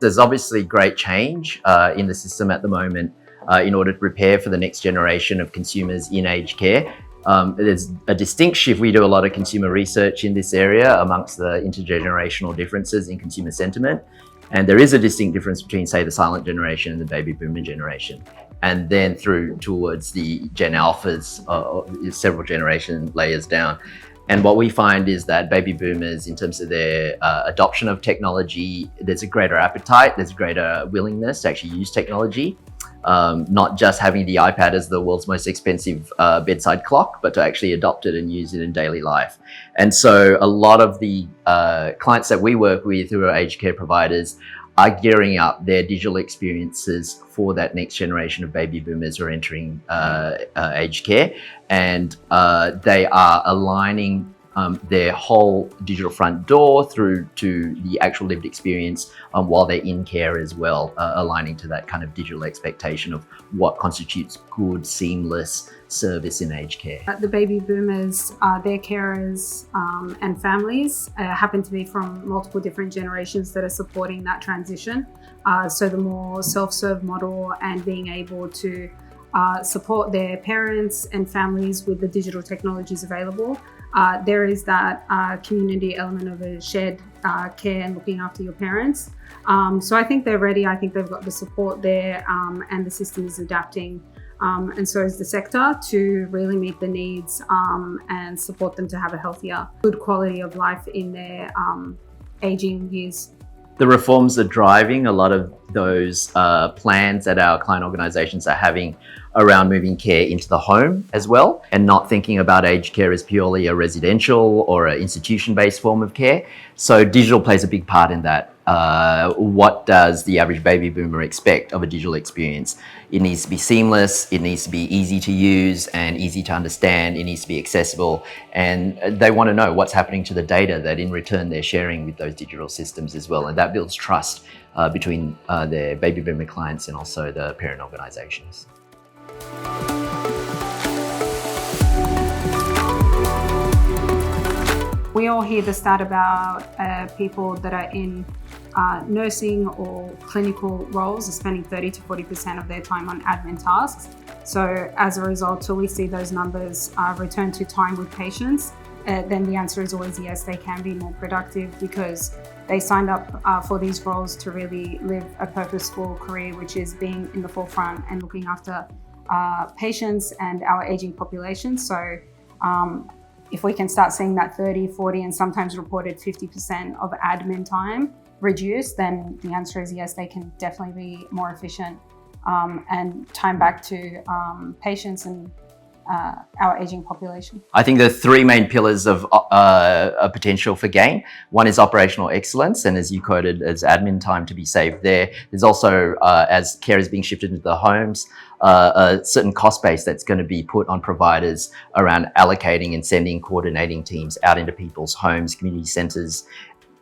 There's obviously great change in the system at the moment in order to prepare for the next generation of consumers in aged care. There's a distinct shift. We do a lot of consumer research in this area amongst the intergenerational differences in consumer sentiment. And there is a distinct difference between, say, the silent generation and the baby boomer generation. And then through towards the Gen Alphas, several generation layers down. And what we find is that baby boomers, in terms of their adoption of technology, there's a greater appetite, there's a greater willingness to actually use technology. Not just having the iPad as the world's most expensive bedside clock, but to actually adopt it and use it in daily life. And so a lot of the clients that we work with who are aged care providers are gearing up their digital experiences for that next generation of baby boomers who are entering aged care. And they are aligning their whole digital front door through to the actual lived experience while they're in care as well, aligning to that kind of digital expectation of what constitutes good, seamless service in aged care. The baby boomers, their carers and families happen to be from multiple different generations that are supporting that transition. So the more self-serve model and being able to support their parents and families with the digital technologies available. There is that community element of a shared care and looking after your parents. So I think they're ready. I think they've got the support there and the system is adapting. And so is the sector to really meet the needs and support them to have a healthier, good quality of life in their aging years. The reforms are driving a lot of those plans that our client organisations are having around moving care into the home as well, and not thinking about aged care as purely a residential or an institution-based form of care. So digital plays a big part in that. What does the average baby boomer expect of a digital experience? It needs to be seamless, it needs to be easy to use and easy to understand, it needs to be accessible, and they want to know what's happening to the data that in return they're sharing with those digital systems as well, and that builds trust between their baby boomer clients and also the parent organisations. We all hear the stat about people that are in nursing or clinical roles are spending 30 to 40% of their time on admin tasks. So as a result, till we see those numbers return to time with patients, then the answer is always yes, they can be more productive because they signed up for these roles to really live a purposeful career, which is being in the forefront and looking after patients and our aging population. So if we can start seeing that 30, 40, and sometimes reported 50% of admin time reduced, then the answer is yes, they can definitely be more efficient and time back to patients and our aging population. I think there are three main pillars of a potential for gain. One is operational excellence, and as you quoted, as admin time to be saved there. There's also, as care is being shifted into the homes, a certain cost base that's going to be put on providers around allocating and sending coordinating teams out into people's homes, community centres,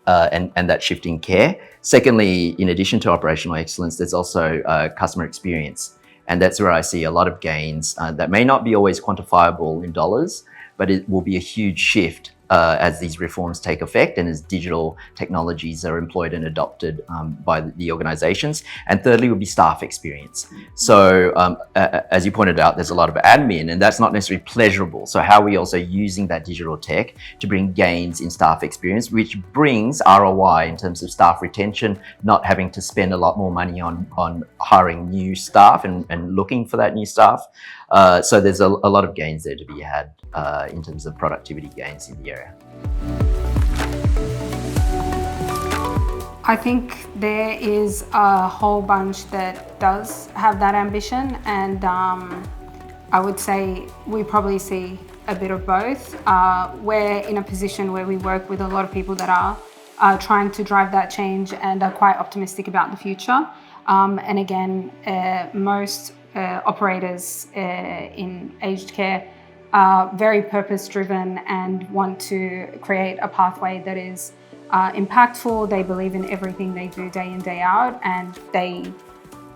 and that shift in care. Secondly, in addition to operational excellence, there's also customer experience. And that's where I see a lot of gains that may not be always quantifiable in dollars, but it will be a huge shift as these reforms take effect and as digital technologies are employed and adopted by the organizations. And thirdly would be staff experience. So as you pointed out, there's a lot of admin and that's not necessarily pleasurable. So how are we also using that digital tech to bring gains in staff experience, which brings ROI in terms of staff retention, not having to spend a lot more money on hiring new staff and looking for that new staff. So there's a lot of gains there to be had in terms of productivity gains in the area. I think there is a whole bunch that does have that ambition, and I would say we probably see a bit of both. We're in a position where we work with a lot of people that are trying to drive that change and are quite optimistic about the future. And again, most operators in aged care are very purpose-driven and want to create a pathway that is impactful. They believe in everything they do day in, day out, and they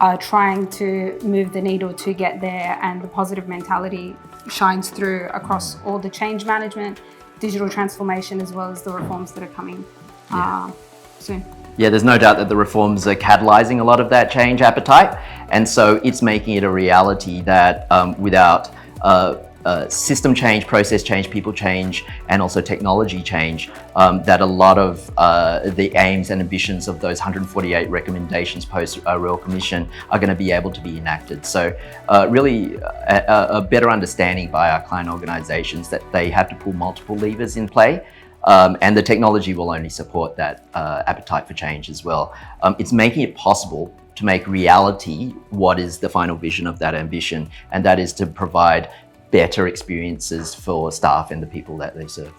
are trying to move the needle to get there, and the positive mentality shines through across all the change management, digital transformation, as well as the reforms that are coming soon. Yeah, there's no doubt that the reforms are catalyzing a lot of that change appetite. And so it's making it a reality that without system change, process change, people change, and also technology change, that a lot of the aims and ambitions of those 148 recommendations post Royal Commission are going to be able to be enacted. So really a better understanding by our client organizations that they have to pull multiple levers in play. And the technology will only support that appetite for change as well. It's making it possible to make reality what is the final vision of that ambition, and that is to provide better experiences for staff and the people that they serve.